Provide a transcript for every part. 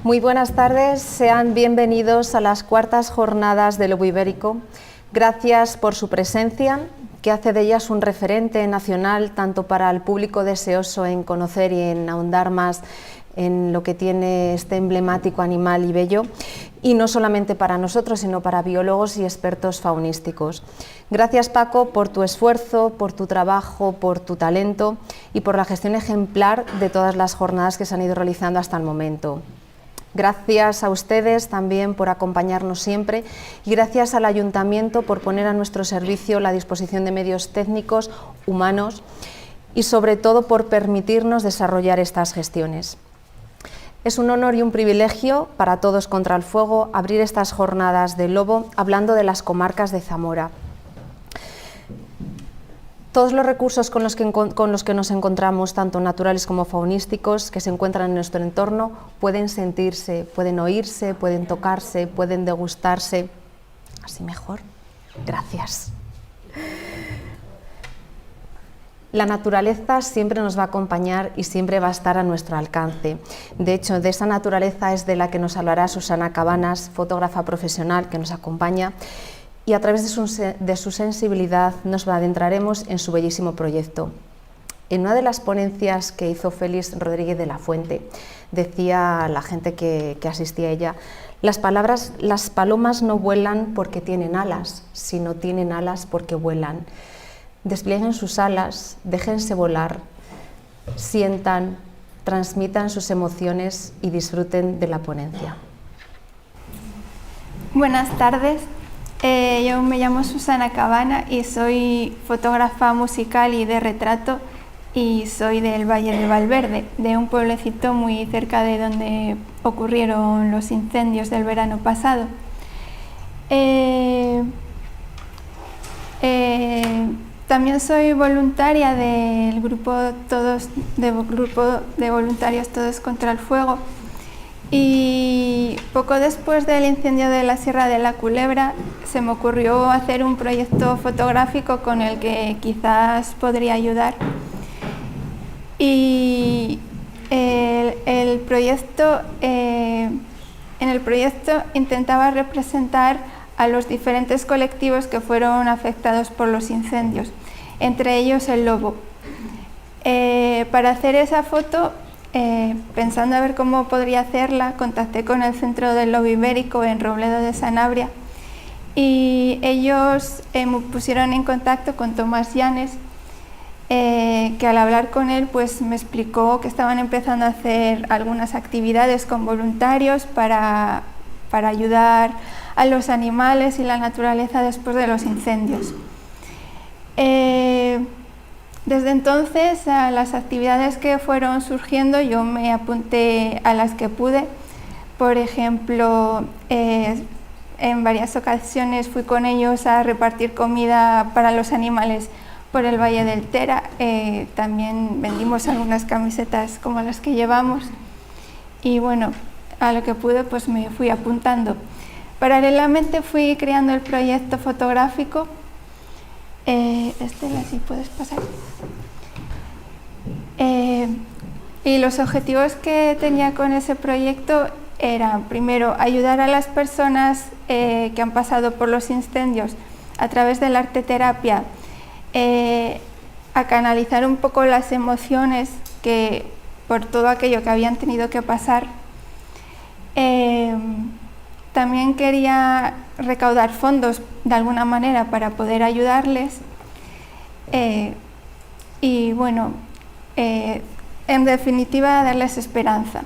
Muy buenas tardes, sean bienvenidos a las cuartas jornadas del Lobo Ibérico. Gracias por su presencia, que hace de ellas un referente nacional tanto para el público deseoso en conocer y en ahondar más en lo que tiene este emblemático animal y bello, y no solamente para nosotros, sino para biólogos y expertos faunísticos. Gracias, Paco, por tu esfuerzo, por tu trabajo, por tu talento y por la gestión ejemplar de todas las jornadas que se han ido realizando hasta el momento. Gracias a ustedes también por acompañarnos siempre y gracias al Ayuntamiento por poner a nuestro servicio la disposición de medios técnicos, humanos y sobre todo por permitirnos desarrollar estas gestiones. Es un honor y un privilegio para Todos contra el Fuego abrir estas jornadas del lobo hablando de las comarcas de Zamora. Todos los recursos con los que nos encontramos, tanto naturales como faunísticos, que se encuentran en nuestro entorno, pueden sentirse, pueden oírse, pueden tocarse, pueden degustarse. Así mejor. Gracias. La naturaleza siempre nos va a acompañar y siempre va a estar a nuestro alcance. De hecho, de esa naturaleza es de la que nos hablará Susana Cabanas, fotógrafa profesional que nos acompaña, y a través de su sensibilidad nos adentraremos en su bellísimo proyecto. En una de las ponencias que hizo Félix Rodríguez de la Fuente, decía la gente que asistía a ella, las palomas no vuelan porque tienen alas, sino tienen alas porque vuelan. Desplieguen sus alas, déjense volar, sientan, transmitan sus emociones y disfruten de la ponencia. Buenas tardes. Yo me llamo Susana Cabana y soy fotógrafa musical y de retrato y soy del Valle de Valverde, de un pueblecito muy cerca de donde ocurrieron los incendios del verano pasado. También soy voluntaria del grupo de voluntarios Todos contra el Fuego. Y poco después del incendio de la Sierra de la Culebra se me ocurrió hacer un proyecto fotográfico con el que quizás podría ayudar. Y en el proyecto intentaba representar a los diferentes colectivos que fueron afectados por los incendios, entre ellos el lobo. Para hacer esa foto, pensando a ver cómo podría hacerla, contacté con el Centro del Lobo Ibérico en Robledo de Sanabria y ellos me pusieron en contacto con Tomás Llanes, que al hablar con él pues me explicó que estaban empezando a hacer algunas actividades con voluntarios para ayudar a los animales y la naturaleza después de los incendios. Desde entonces, a las actividades que fueron surgiendo, yo me apunté a las que pude. Por ejemplo, en varias ocasiones fui con ellos a repartir comida para los animales por el Valle del Tera. También vendimos algunas camisetas como las que llevamos. Y bueno, a lo que pude pues me fui apuntando. Paralelamente fui creando el proyecto fotográfico. Estela, si puedes pasar. Y los objetivos que tenía con ese proyecto eran, primero, ayudar a las personas que han pasado por los incendios a través de la arteterapia a canalizar un poco las emociones por todo aquello que habían tenido que pasar. También quería recaudar fondos de alguna manera para poder ayudarles y bueno, en definitiva darles esperanza.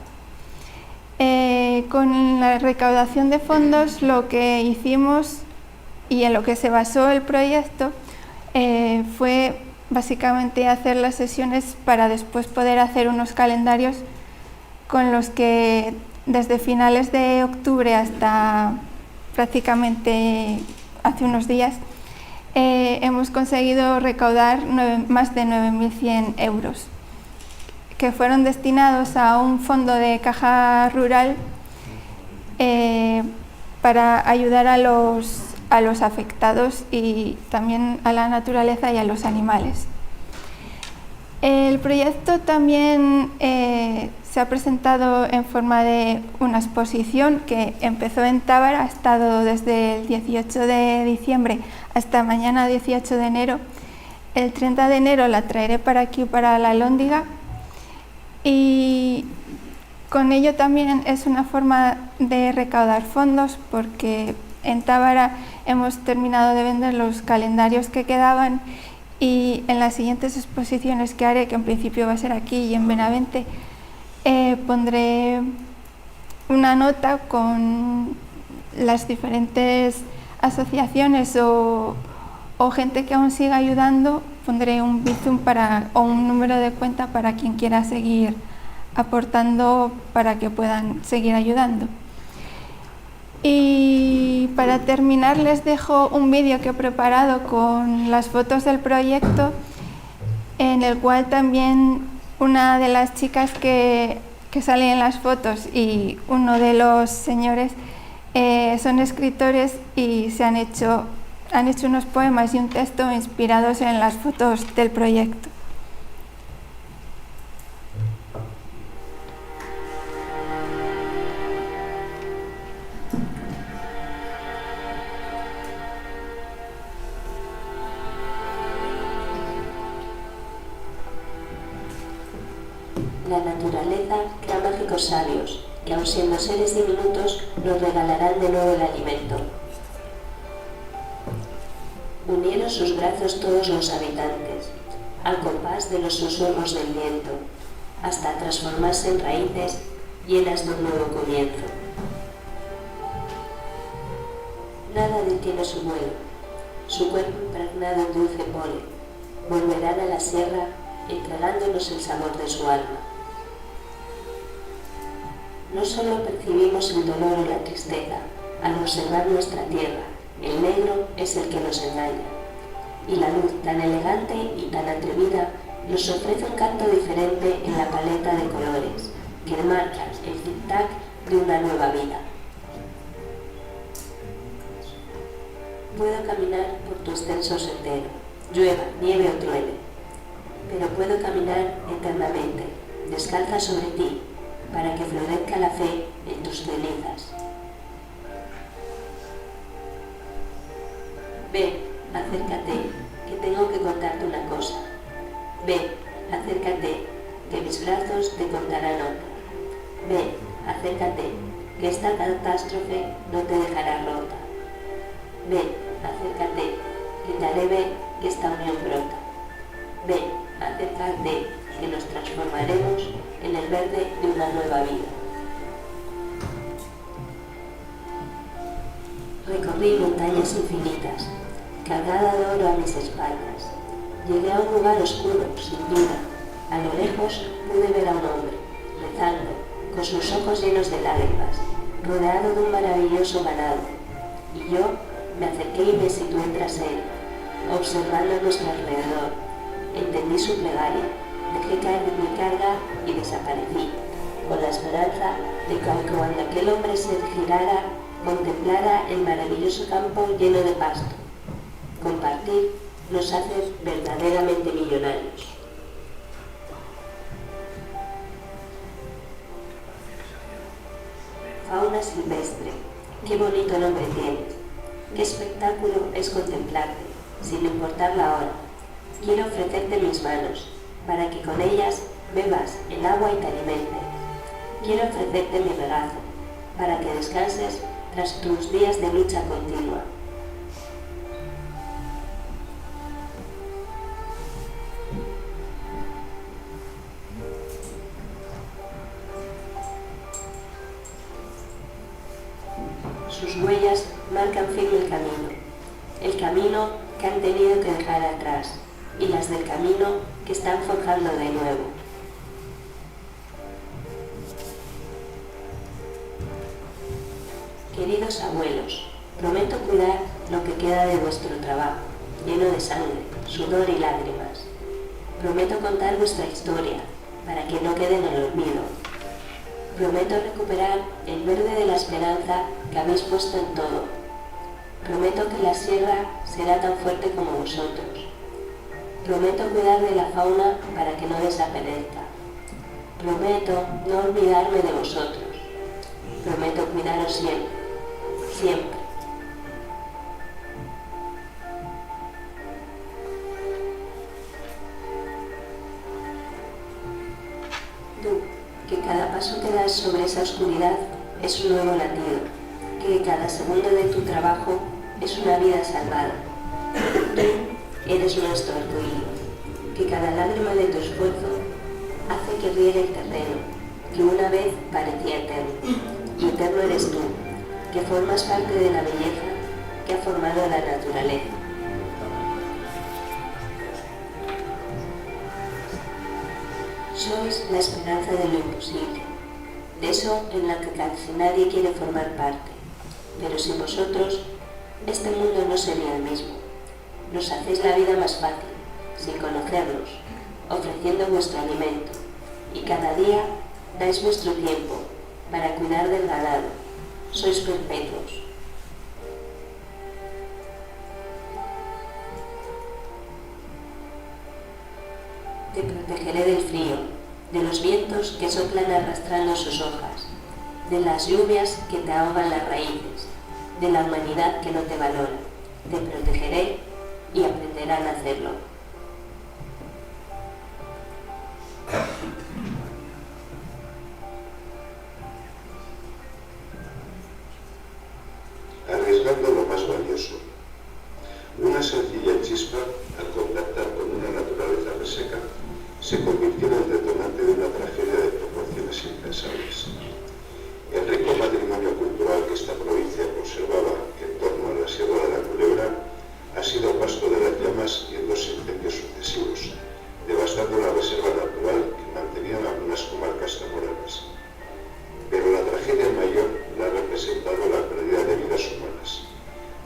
Con la recaudación de fondos lo que hicimos y en lo que se basó el proyecto fue básicamente hacer las sesiones para después poder hacer unos calendarios con los que desde finales de octubre hasta prácticamente hace unos días hemos conseguido recaudar más de 9.100 euros que fueron destinados a un fondo de caja rural para ayudar a los afectados y también a la naturaleza y a los animales. El proyecto también se ha presentado en forma de una exposición que empezó en Tábara, ha estado desde el 18 de diciembre hasta mañana 18 de enero. El 30 de enero la traeré para aquí, para la Alhóndiga, y con ello también es una forma de recaudar fondos, porque en Tábara hemos terminado de vender los calendarios que quedaban, y en las siguientes exposiciones que haré, que en principio va a ser aquí y en Benavente, pondré una nota con las diferentes asociaciones o gente que aún siga ayudando. Pondré un Bizum o un número de cuenta para quien quiera seguir aportando, para que puedan seguir ayudando. Y para terminar les dejo un vídeo que he preparado con las fotos del proyecto, en el cual también una de las chicas que salen en las fotos y uno de los señores son escritores y han hecho unos poemas y un texto inspirados en las fotos del proyecto. La naturaleza crea mágicos sabios, que aun siendo seres diminutos, nos regalarán de nuevo el alimento. Unieron sus brazos todos los habitantes, al compás de los susurros del viento, hasta transformarse en raíces llenas de un nuevo comienzo. Nada detiene su vuelo, su cuerpo impregnado en dulce polen, volverán a la sierra entregándonos el sabor de su alma. No solo percibimos el dolor o la tristeza al observar nuestra tierra, el negro es el que nos engaña, y la luz tan elegante y tan atrevida nos ofrece un canto diferente en la paleta de colores que marca el tic-tac de una nueva vida. Puedo caminar por tu extenso sendero, llueva, nieve o truene, pero puedo caminar eternamente, descalza sobre ti, para que florezca la fe en tus cenizas. Ven, acércate, que tengo que contarte una cosa. Ven, acércate, que mis brazos te contarán otra. Ven, acércate, que esta catástrofe no te dejará rota. Ven, acércate, que te haré ver que esta unión brota. Ven, acércate, que nos transformaremos en el verde de una nueva vida. Recorrí montañas infinitas, cargada de oro a mis espaldas. Llegué a un lugar oscuro, sin vida. A lo lejos pude ver a un hombre, rezando, con sus ojos llenos de lágrimas, rodeado de un maravilloso ganado. Y yo me acerqué y me situé tras él, observando a nuestro alrededor. Entendí su plegaria, dejé caer mi carga y desaparecí, con la esperanza de que cuando aquel hombre se girara, contemplara el maravilloso campo lleno de pasto. Compartir nos hace verdaderamente millonarios. Fauna silvestre, qué bonito nombre tienes, qué espectáculo es contemplarte, sin importar la hora. Quiero ofrecerte mis manos, para que con ellas bebas el agua y te alimentes. Quiero ofrecerte mi regazo, para que descanses tras tus días de lucha continua. Sus huellas marcan firme el camino que han tenido que dejar atrás, y las del camino que están forjando de nuevo. Queridos abuelos, prometo cuidar lo que queda de vuestro trabajo, lleno de sangre, sudor y lágrimas. Prometo contar vuestra historia, para que no quede en el olvido. Prometo recuperar el verde de la esperanza que habéis puesto en todo. Prometo que la sierra será tan fuerte como vosotros. Prometo cuidar de la fauna para que no desaparezca. Prometo no olvidarme de vosotros. Prometo cuidaros siempre, siempre. Tú, que cada paso que das sobre esa oscuridad es un nuevo latido, que cada segundo de tu trabajo es una vida salvada. Tú eres nuestro arcoíris, que cada lágrima de tu esfuerzo hace que riegue el terreno, que una vez parecía eterno. Y eterno eres tú, que formas parte de la belleza que ha formado la naturaleza. Sois la esperanza de lo imposible, de eso en la que casi nadie quiere formar parte. Pero sin vosotros, este mundo no sería el mismo. Nos hacéis la vida más fácil, sin conocernos, ofreciendo vuestro alimento, y cada día dais vuestro tiempo para cuidar del ganado. Sois perpetuos. Te protegeré del frío, de los vientos que soplan arrastrando sus hojas, de las lluvias que te ahogan las raíces, de la humanidad que no te valora. Te protegeré y aprenderán a hacerlo. Arriesgando lo más valioso. Una sencilla chispa, al contactar con una naturaleza reseca, se convirtió en el detonante de una tragedia de proporciones impensables. El rico patrimonio cultural que esta provincia conservaba en torno a la Sierra de la Culebra ha sido pasto de las llamas y en 2 incendios sucesivos, devastando la reserva natural que mantenían algunas comarcas zamoranas. Pero la tragedia mayor la ha representado la pérdida de vidas humanas,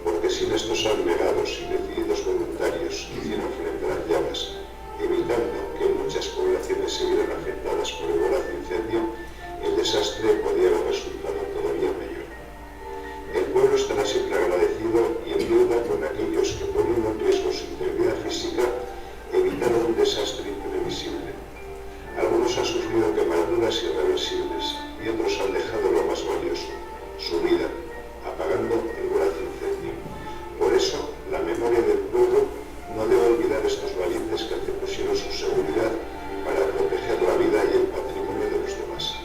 porque sin estos abnegados y decididos voluntarios que hicieron frente a las llamas, evitando que muchas poblaciones se vieran afectadas por el voraz incendio, el desastre podía haber resultado todavía mayor. El pueblo estará siempre agradecido y en deuda con aquellos que, poniendo en riesgo su integridad física, evitaron un desastre imprevisible. Algunos han sufrido quemaduras irreversibles y otros han dejado lo más valioso, su vida, apagando el voraz incendio. Por eso, la memoria del pueblo no debe olvidar estos valientes que antepusieron su seguridad para proteger la vida y el patrimonio de los demás.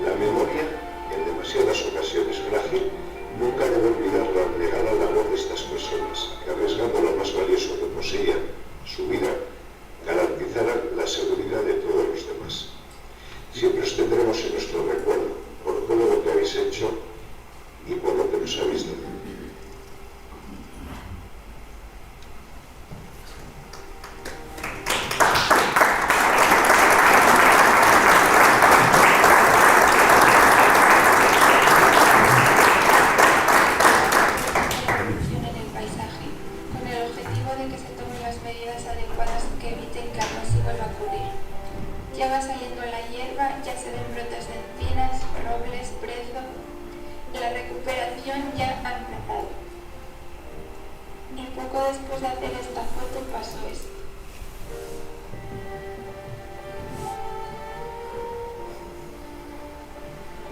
La memoria, en demasiadas ocasiones frágil, nunca debe olvidar la abnegada labor de estas personas que, arriesgando lo más valioso que poseían, su vida, garantizaran la seguridad de todos los demás. Siempre os tendremos en nuestro recuerdo por todo lo que habéis hecho y por lo que nos habéis dado.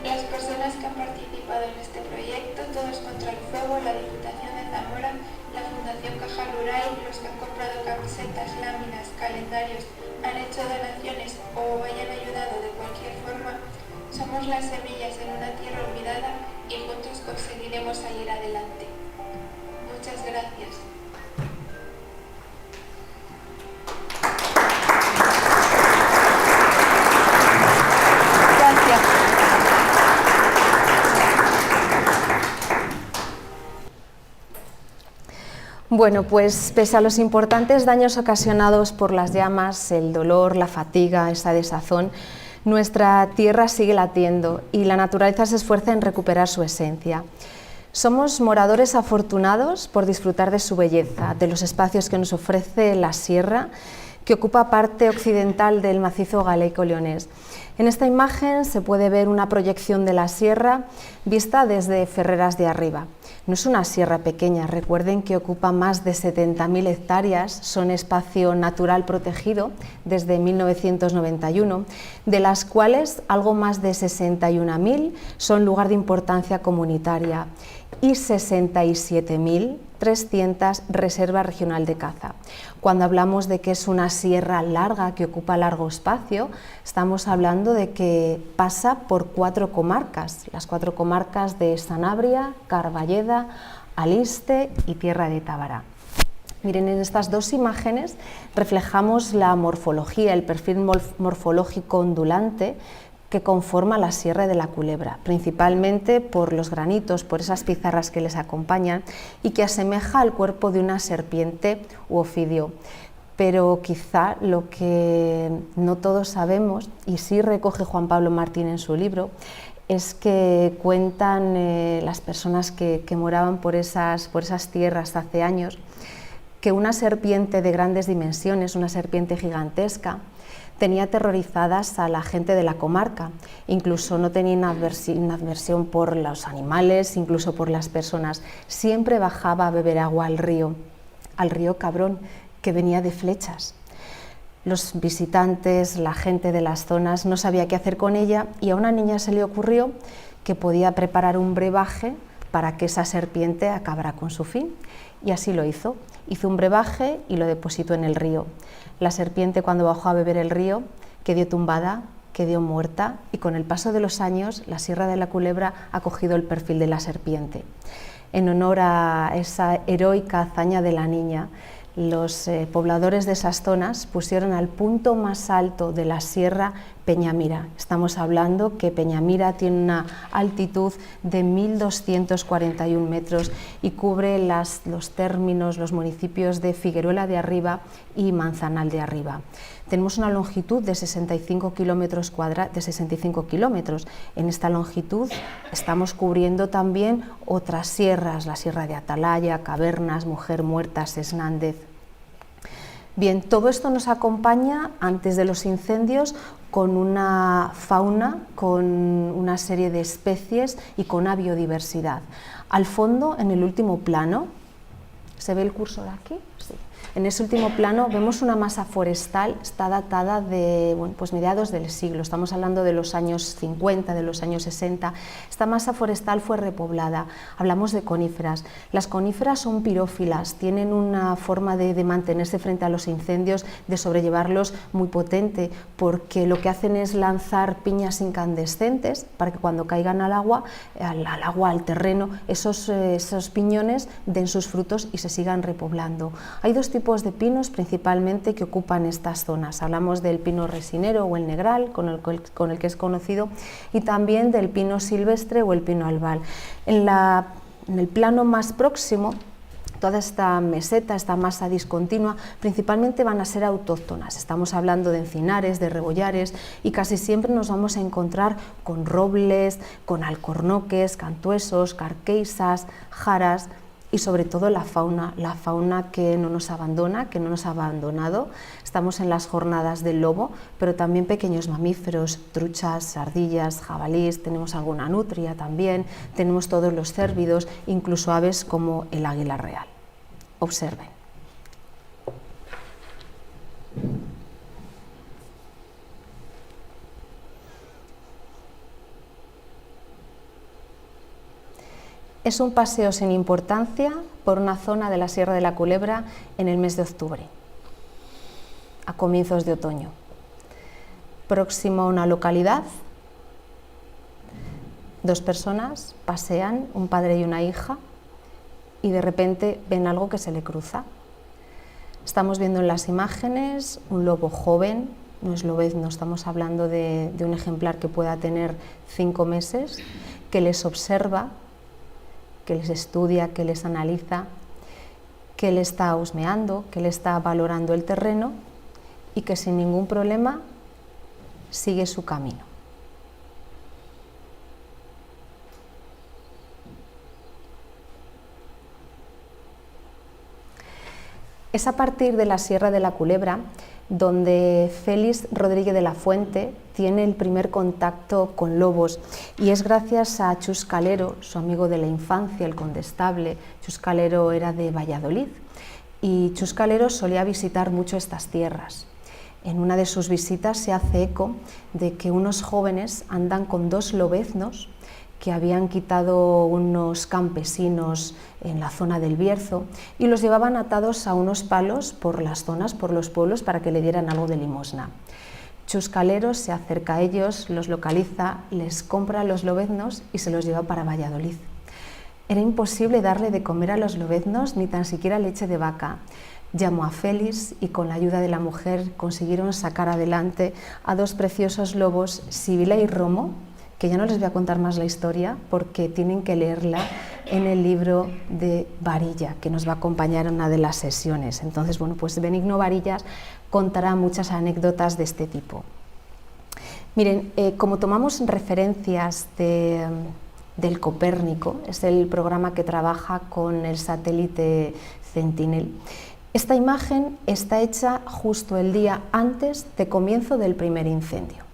Las personas que han participado en este proyecto, Todos contra el Fuego, la Diputación de Zamora, la Fundación Caja Rural, los que han comprado camisetas, láminas, calendarios, han hecho donaciones o hayan ayudado de cualquier forma, somos las semillas en una tierra olvidada y juntos conseguiremos salir adelante. Muchas gracias. Bueno, pues pese a los importantes daños ocasionados por las llamas, el dolor, la fatiga, esa desazón, nuestra tierra sigue latiendo y la naturaleza se esfuerza en recuperar su esencia. Somos moradores afortunados por disfrutar de su belleza, de los espacios que nos ofrece la sierra, que ocupa parte occidental del macizo galeico-leonés. En esta imagen se puede ver una proyección de la sierra vista desde Ferreras de Arriba. No es una sierra pequeña, recuerden que ocupa más de 70.000 hectáreas, son espacio natural protegido desde 1991, de las cuales algo más de 61.000 son lugar de importancia comunitaria y 67.300 reserva regional de caza. Cuando hablamos de que es una sierra larga que ocupa largo espacio, estamos hablando de que pasa por 4 comarcas, las 4 comarcas de Sanabria, Carballeda, Aliste y Tierra de Tábara. Miren, en estas dos imágenes reflejamos la morfología, el perfil morfológico ondulante que conforma la Sierra de la Culebra, principalmente por los granitos, por esas pizarras que les acompañan y que asemeja al cuerpo de una serpiente u ofidio. Pero quizá lo que no todos sabemos, y sí recoge Juan Pablo Martín en su libro, es que cuentan las personas que moraban por esas tierras hace años, que una serpiente de grandes dimensiones, una serpiente gigantesca, tenía aterrorizadas a la gente de la comarca, incluso no tenían adversión por los animales, incluso por las personas. Siempre bajaba a beber agua al río Cabrón, que venía de Flechas. Los visitantes, la gente de las zonas no sabía qué hacer con ella y a una niña se le ocurrió que podía preparar un brebaje para que esa serpiente acabara con su fin, y así lo hizo. Hizo un brebaje y lo depositó en el río. La serpiente, cuando bajó a beber el río, quedó tumbada, quedó muerta, y con el paso de los años la Sierra de la Culebra ha cogido el perfil de la serpiente. En honor a esa heroica hazaña de la niña, los pobladores de esas zonas pusieron al punto más alto de la sierra Peñamira. Estamos hablando que Peñamira tiene una altitud de 1.241 metros y cubre los términos, los municipios de Figueruela de Arriba y Manzanal de Arriba. Tenemos una longitud de 65 kilómetros. En esta longitud estamos cubriendo también otras sierras, la Sierra de Atalaya, Cavernas, Mujer Muerta, Sesnández. Bien, todo esto nos acompaña antes de los incendios con una fauna, con una serie de especies y con una biodiversidad. Al fondo, en el último plano, ¿se ve el cursor aquí? Sí. En ese último plano vemos una masa forestal, está datada de mediados del siglo, estamos hablando de los años 50, de los años 60. Esta masa forestal fue repoblada, hablamos de coníferas. Las coníferas son pirófilas, tienen una forma de mantenerse frente a los incendios, de sobrellevarlos muy potente, porque lo que hacen es lanzar piñas incandescentes para que cuando caigan al agua, al terreno, esos piñones den sus frutos y se sigan repoblando. Hay dos tipos de pinos principalmente que ocupan estas zonas. Hablamos del pino resinero o el negral, con el que es conocido, y también del pino silvestre o el pino albal. En el plano más próximo, toda esta meseta, esta masa discontinua, principalmente van a ser autóctonas. Estamos hablando de encinares, de rebollares, y casi siempre nos vamos a encontrar con robles, con alcornoques, cantuesos, carqueisas, jaras, y sobre todo la fauna que no nos abandona, que no nos ha abandonado. Estamos en las jornadas del lobo, pero también pequeños mamíferos, truchas, ardillas, jabalíes, tenemos alguna nutria también, tenemos todos los cérvidos, incluso aves como el águila real. Observen. Es un paseo sin importancia por una zona de la Sierra de la Culebra en el mes de octubre, a comienzos de otoño. Próximo a una localidad, dos personas pasean, un padre y una hija, y de repente ven algo que se le cruza. Estamos viendo en las imágenes un lobo joven, no es lobezno, estamos hablando de un ejemplar que pueda tener 5 meses, que les observa, que les estudia, que les analiza, que le está husmeando, que le está valorando el terreno y que sin ningún problema sigue su camino. Es a partir de la Sierra de la Culebra donde Félix Rodríguez de la Fuente tiene el primer contacto con lobos, y es gracias a Chus Calero, su amigo de la infancia, el condestable. Chus Calero era de Valladolid y Chus Calero solía visitar mucho estas tierras. En una de sus visitas se hace eco de que unos jóvenes andan con 2 lobeznos que habían quitado unos campesinos en la zona del Bierzo y los llevaban atados a unos palos por las zonas, por los pueblos, para que le dieran algo de limosna. Chus Calero se acerca a ellos, los localiza, les compra los lobeznos y se los lleva para Valladolid. Era imposible darle de comer a los lobeznos, ni tan siquiera leche de vaca. Llamó a Félix y con la ayuda de la mujer consiguieron sacar adelante a 2 preciosos lobos, Sibila y Romo, que ya no les voy a contar más la historia porque tienen que leerla en el libro de Varilla, que nos va a acompañar en una de las sesiones. Entonces, bueno, pues Benigno Varillas contará muchas anécdotas de este tipo. Miren, como tomamos referencias del Copérnico, es el programa que trabaja con el satélite Sentinel, esta imagen está hecha justo el día antes de comienzo del primer incendio.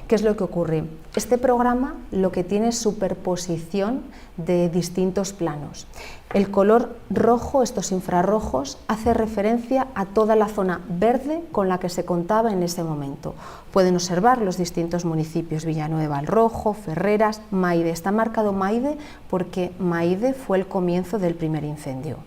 ¿Qué es lo que ocurre? Este programa lo que tiene es superposición de distintos planos. El color rojo, estos infrarrojos, hace referencia a toda la zona verde con la que se contaba en ese momento. Pueden observar los distintos municipios: Villanueva al Rojo, Ferreras, Maide. Está marcado Maide porque Maide fue el comienzo del primer incendio.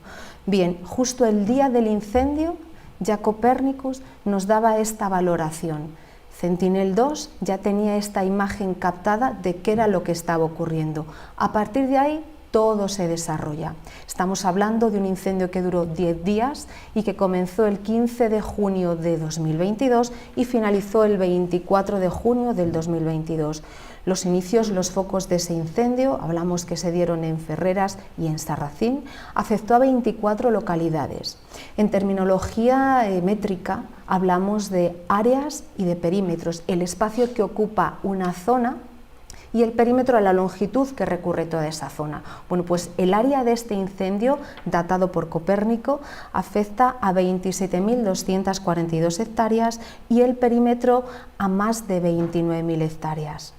Bien, justo el día del incendio ya Copérnicus nos daba esta valoración. Sentinel 2 ya tenía esta imagen captada de qué era lo que estaba ocurriendo. A partir de ahí todo se desarrolla. Estamos hablando de un incendio que duró 10 días y que comenzó el 15 de junio de 2022 y finalizó el 24 de junio del 2022. Los inicios, los focos de ese incendio, hablamos que se dieron en Ferreras y en Sarracín, afectó a 24 localidades. En terminología métrica hablamos de áreas y de perímetros, el espacio que ocupa una zona y el perímetro a la longitud que recorre toda esa zona. Bueno, pues el área de este incendio, datado por Copérnico, afecta a 27.242 hectáreas y el perímetro a más de 29.000 hectáreas.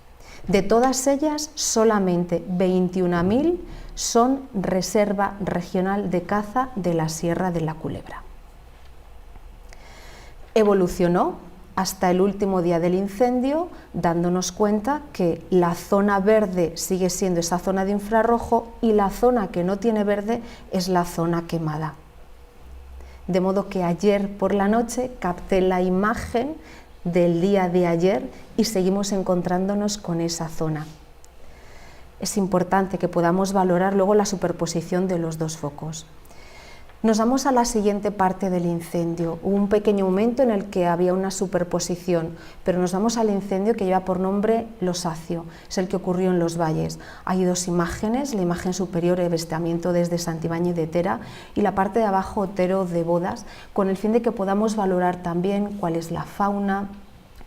De todas ellas, solamente 21.000 son reserva regional de caza de la Sierra de la Culebra. Evolucionó hasta el último día del incendio, dándonos cuenta que la zona verde sigue siendo esa zona de infrarrojo y la zona que no tiene verde es la zona quemada. De modo que ayer por la noche capté la imagen del día de ayer y seguimos encontrándonos con esa zona. Es importante que podamos valorar luego la superposición de los 2 focos. Nos vamos a la siguiente parte del incendio. Hubo un pequeño momento en el que había una superposición, pero nos vamos al incendio que lleva por nombre Los Acio, es el que ocurrió en Los Valles. Hay 2 imágenes, la imagen superior, el avistamiento desde Santibáñez de Tera, y la parte de abajo, Otero de Bodas, con el fin de que podamos valorar también cuál es la fauna,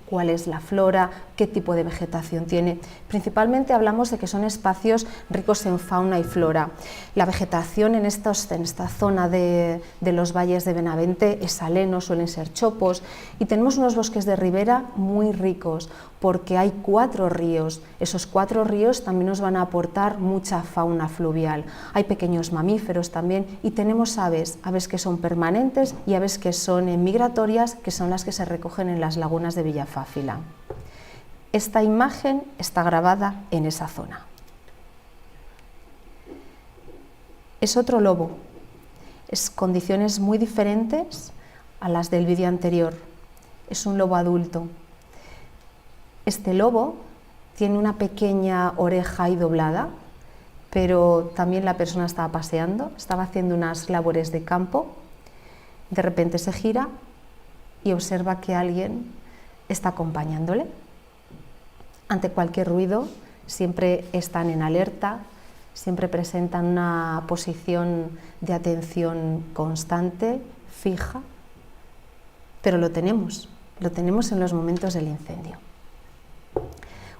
cuál es la flora, qué tipo de vegetación tiene. Principalmente hablamos de que son espacios ricos en fauna y flora. La vegetación en esta zona de los valles de Benavente es saleno, suelen ser chopos, y tenemos unos bosques de ribera muy ricos porque hay 4 ríos. Esos 4 ríos también nos van a aportar mucha fauna fluvial. Hay pequeños mamíferos también y tenemos aves que son permanentes y aves que son migratorias, que son las que se recogen en las lagunas de Villafáfila. Esta imagen está grabada en esa zona. Es otro lobo, es condiciones muy diferentes a las del vídeo anterior. Es un lobo adulto. Este lobo tiene una pequeña oreja ahí doblada, pero también la persona estaba paseando, estaba haciendo unas labores de campo. De repente se gira y observa que alguien está acompañándole. Ante cualquier ruido siempre están en alerta, siempre presentan una posición de atención constante, fija, pero lo tenemos en los momentos del incendio.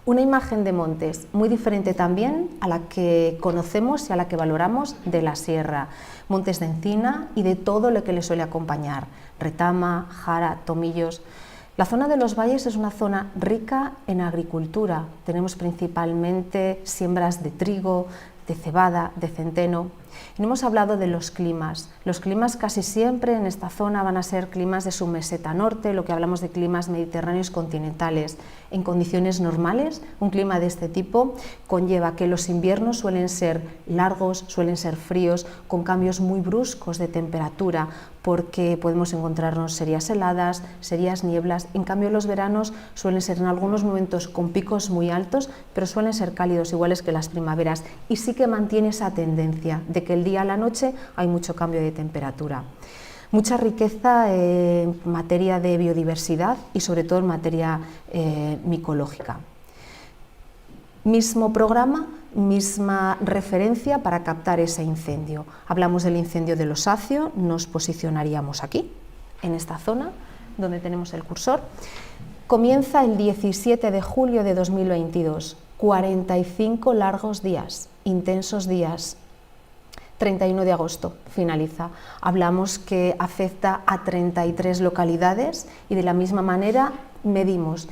Una imagen de montes muy diferente también a la que conocemos y a la que valoramos de la sierra. Montes de encina y de todo lo que le suele acompañar, retama, jara, tomillos. La zona de los valles es una zona rica en agricultura. Tenemos principalmente siembras de trigo, de cebada, de centeno. Y no hemos hablado de los climas. Los climas casi siempre en esta zona van a ser climas de submeseta norte, lo que hablamos de climas mediterráneos continentales. En condiciones normales, un clima de este tipo conlleva que los inviernos suelen ser largos, suelen ser fríos, con cambios muy bruscos de temperatura, porque podemos encontrarnos serias heladas, serias nieblas. En cambio, los veranos suelen ser en algunos momentos con picos muy altos, pero suelen ser cálidos, iguales que las primaveras, y sí que mantiene esa tendencia de que el día a la noche hay mucho cambio de temperatura. Mucha riqueza en materia de biodiversidad y sobre todo en materia micológica. Mismo programa, misma referencia para captar ese incendio. Hablamos del incendio del Osacio, nos posicionaríamos aquí, en esta zona donde tenemos el cursor. Comienza el 17 de julio de 2022, 45 largos días, intensos días. 31 de agosto finaliza. Hablamos que afecta a 33 localidades y de la misma manera medimos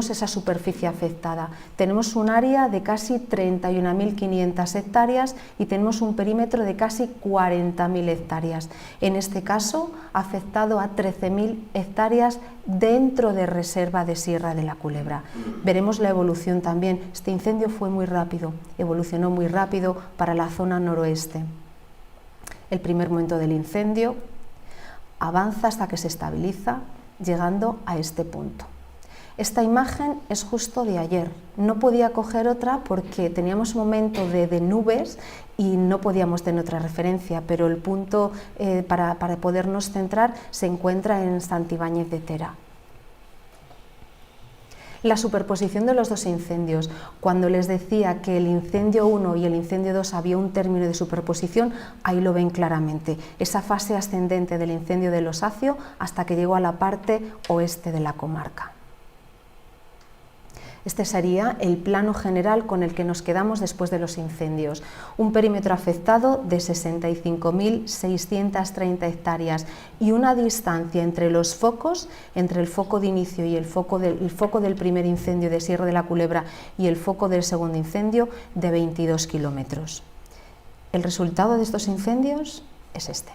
esa superficie afectada. Tenemos un área de casi 31.500 hectáreas y tenemos un perímetro de casi 40.000 hectáreas. En este caso, ha afectado a 13.000 hectáreas dentro de reserva de Sierra de la Culebra. Veremos la evolución también. Este incendio fue muy rápido, evolucionó muy rápido para la zona noroeste. El primer momento del incendio avanza hasta que se estabiliza, llegando a este punto. Esta imagen es justo de ayer, no podía coger otra porque teníamos un momento de nubes y no podíamos tener otra referencia, pero el punto para podernos centrar se encuentra en Santibáñez de Tera. La superposición de los dos incendios. Cuando les decía que el incendio 1 y el incendio 2 había un término de superposición, ahí lo ven claramente, esa fase ascendente del incendio del Osacio hasta que llegó a la parte oeste de la comarca. Este sería el plano general con el que nos quedamos después de los incendios. Un perímetro afectado de 65.630 hectáreas y una distancia entre los focos, entre el foco de inicio y el foco del primer incendio de Sierra de la Culebra y el foco del segundo incendio, de 22 kilómetros. El resultado de estos incendios es este.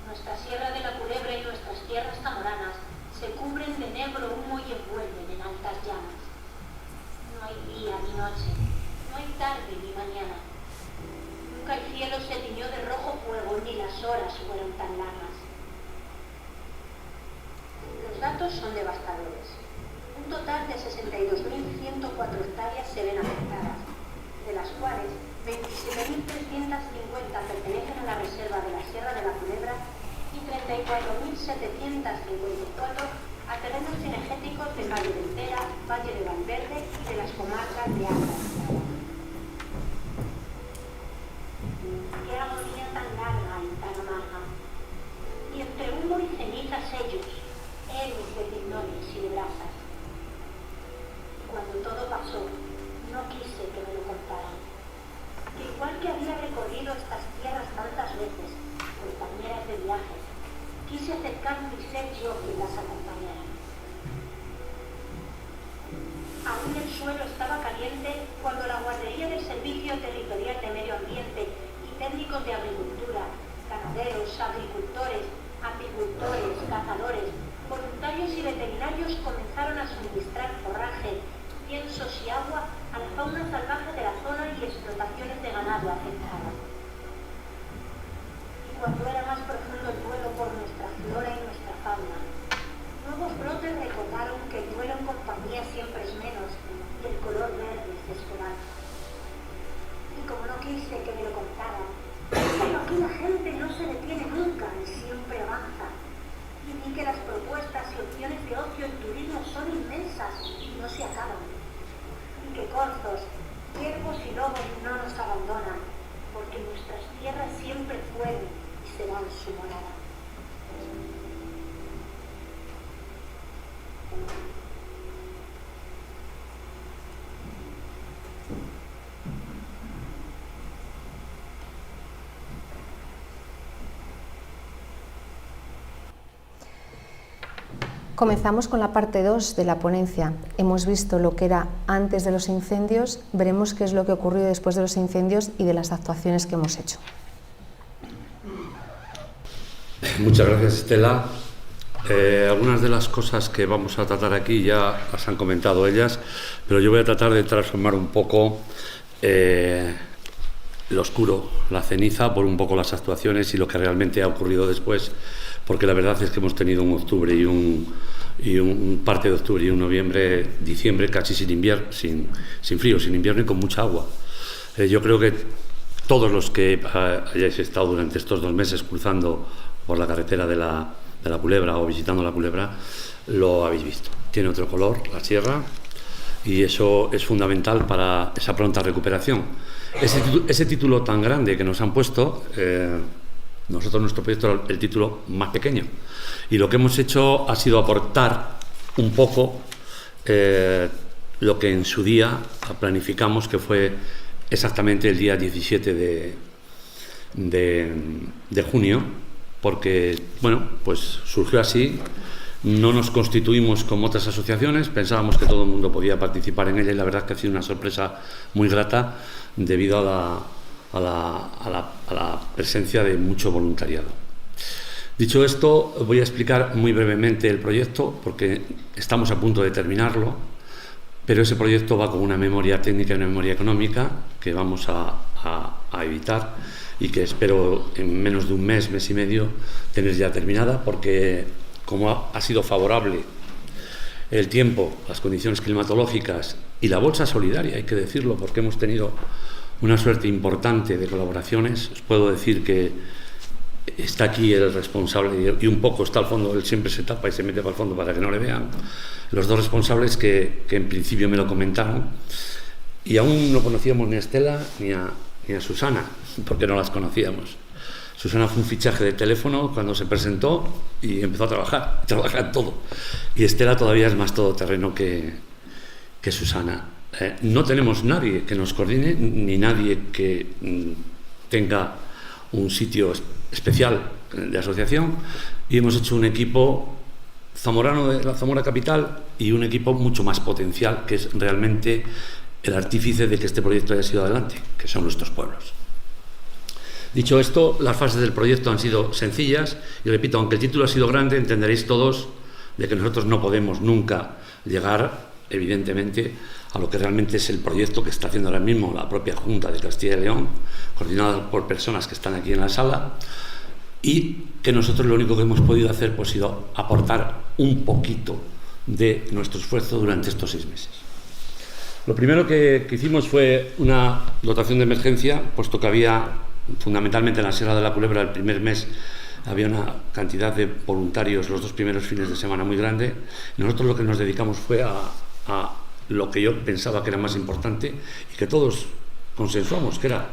Nuestra Sierra de la Culebra y nuestras tierras zamoranas se cubren de negro humo y envuelven en altas llamas. No hay día ni noche, no hay tarde ni mañana. Nunca el cielo se tiñó de rojo fuego ni las horas fueron tan largas. Los datos son devastadores. Un total de 62.104 hectáreas se ven afectadas, de las cuales 27.350 pertenecen a la reserva de la Sierra de la Culebra y 34.754 a terrenos cinegéticos de Valle de Tera, Valle de Valverde y de las comarcas de Alta. Qué agonía tan larga y tan amarga. Y entre humo y cenizas ellos, héroes de pindones y de brasas. Y cuando todo pasó, no quise que me lo contaran. Que igual que había recorrido estas tierras tantas veces, compañeras de viajes, quise acercarme y ser yo quien las acompañara. Aún el suelo estaba caliente cuando la guardería del Servicio Territorial de Medio Ambiente y técnicos de agricultura, ganaderos, agricultores, apicultores, cazadores, voluntarios y veterinarios comenzaron a suministrar forraje, piensos y agua a la fauna salvaje de la zona y explotaciones de ganado afectadas. Y cuando era más profundo el duelo por nuestra flora y nuestra fauna, nuevos brotes recordaron que el duelo en compañía siempre es menos y el color verde es de esperanza. Y como no quise que me lo contaran, pero aquí la gente no se detiene nunca y siempre avanza. Y vi que las propuestas y opciones de ocio y turismo son inmensas. promesas no se acaban, y que corzos, ciervos y lobos no nos abandonan, porque nuestras tierras siempre fueron y serán su morada. Comenzamos con la parte 2 de la ponencia. Hemos visto lo que era antes de los incendios, veremos qué es lo que ocurrió después de los incendios y de las actuaciones que hemos hecho. Muchas gracias, Estela. Algunas de las cosas que vamos a tratar aquí ya las han comentado ellas, pero yo voy a tratar de transformar un poco lo oscuro, la ceniza, por un poco las actuaciones y lo que realmente ha ocurrido después, porque la verdad es que hemos tenido un octubre y un parte de octubre y un noviembre, diciembre casi sin invierno, sin frío, sin invierno y con mucha agua. Yo creo que todos los que hayáis estado durante estos 2 meses cruzando por la carretera de la Culebra o visitando la Culebra, lo habéis visto. Tiene otro color, la sierra, y eso es fundamental para esa pronta recuperación. Ese título tan grande que nos han puesto, nosotros nuestro proyecto el título más pequeño, y lo que hemos hecho ha sido aportar un poco lo que en su día planificamos, que fue exactamente el día 17 de junio, porque, bueno, pues surgió así. No nos constituimos como otras asociaciones, pensábamos que todo el mundo podía participar en ella y la verdad es que ha sido una sorpresa muy grata debido a la presencia de mucho voluntariado. Dicho esto, voy a explicar muy brevemente el proyecto porque estamos a punto de terminarlo, pero ese proyecto va con una memoria técnica y una memoria económica que vamos a evitar y que espero en menos de un mes, mes y medio, tener ya terminada, porque como ha sido favorable el tiempo, las condiciones climatológicas y la bolsa solidaria, hay que decirlo, porque hemos tenido una suerte importante de colaboraciones. Os puedo decir que está aquí el responsable y un poco está al fondo, él siempre se tapa y se mete para el fondo para que no le vean, los 2 responsables que en principio me lo comentaron, y aún no conocíamos ni a Estela ni a Susana, porque no las conocíamos. Susana fue un fichaje de teléfono cuando se presentó y empezó a trabajar en todo. Y Estela todavía es más todoterreno que Susana. No tenemos nadie que nos coordine, ni nadie que tenga un sitio especial de asociación, y hemos hecho un equipo zamorano de la Zamora capital y un equipo mucho más potencial, que es realmente el artífice de que este proyecto haya sido adelante, que son nuestros pueblos. Dicho esto, las fases del proyecto han sido sencillas y repito, aunque el título ha sido grande, entenderéis todos de que nosotros no podemos nunca llegar, evidentemente, a lo que realmente es el proyecto que está haciendo ahora mismo la propia Junta de Castilla y León, coordinada por personas que están aquí en la sala, y que nosotros lo único que hemos podido hacer pues, ha sido aportar un poquito de nuestro esfuerzo durante estos 6 meses. Lo primero que hicimos fue una dotación de emergencia, puesto que había, fundamentalmente en la Sierra de la Culebra, el primer mes había una cantidad de voluntarios los 2 primeros fines de semana muy grande. Nosotros lo que nos dedicamos fue a lo que yo pensaba que era más importante y que todos consensuamos, que era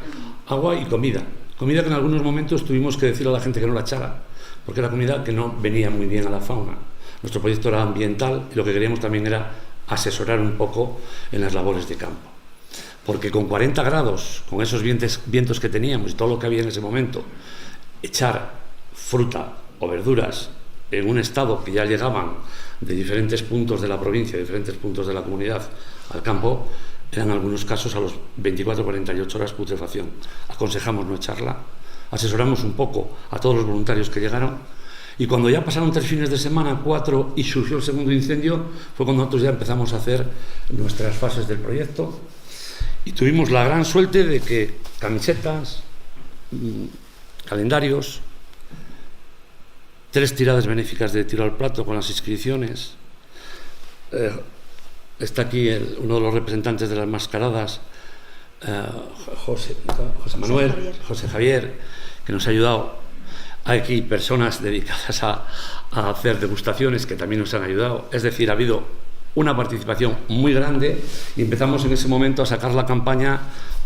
agua y comida. Comida que en algunos momentos tuvimos que decir a la gente que no la echara, porque era comida que no venía muy bien a la fauna. Nuestro proyecto era ambiental y lo que queríamos también era asesorar un poco en las labores de campo. Porque con 40 grados, con esos vientos que teníamos y todo lo que había en ese momento, echar fruta o verduras en un estado que ya llegaban de diferentes puntos de la provincia, de diferentes puntos de la comunidad al campo, eran en algunos casos a los 24-48 horas putrefacción. Aconsejamos no echarla, asesoramos un poco a todos los voluntarios que llegaron, y cuando ya pasaron 3 fines de semana, 4, y surgió el segundo incendio, fue cuando nosotros ya empezamos a hacer nuestras fases del proyecto, y tuvimos la gran suerte de que camisetas, calendarios, 3 tiradas benéficas de tiro al plato con las inscripciones. Está aquí uno de los representantes de las mascaradas, José Manuel, José Javier, que nos ha ayudado. Hay aquí personas dedicadas a hacer degustaciones que también nos han ayudado. Es decir, ha habido una participación muy grande y empezamos en ese momento a sacar la campaña.